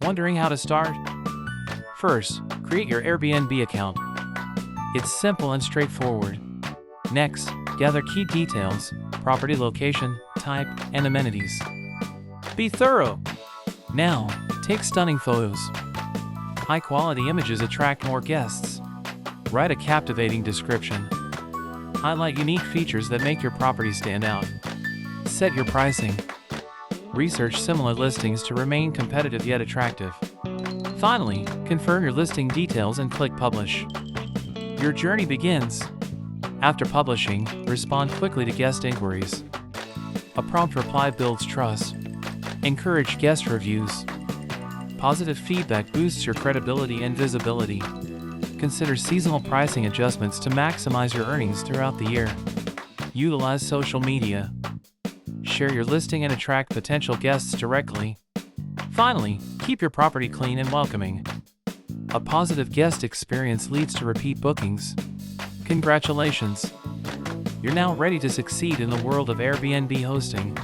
Wondering how to start? First, create your Airbnb account. It's simple and straightforward. Next, gather key details, property location, type, and amenities. Be thorough. Now, take stunning photos. High-quality images attract more guests. Write a captivating description. Highlight unique features that make your property stand out. Set your pricing. Research similar listings to remain competitive yet attractive. Finally, confirm your listing details and click Publish. Your journey begins. After publishing, respond quickly to guest inquiries. A prompt reply builds trust. Encourage guest reviews. Positive feedback boosts your credibility and visibility. Consider seasonal pricing adjustments to maximize your earnings throughout the year. Utilize social media. Share your listing and attract potential guests directly. Finally, keep your property clean and welcoming. A positive guest experience leads to repeat bookings. Congratulations! You're now ready to succeed in the world of Airbnb hosting.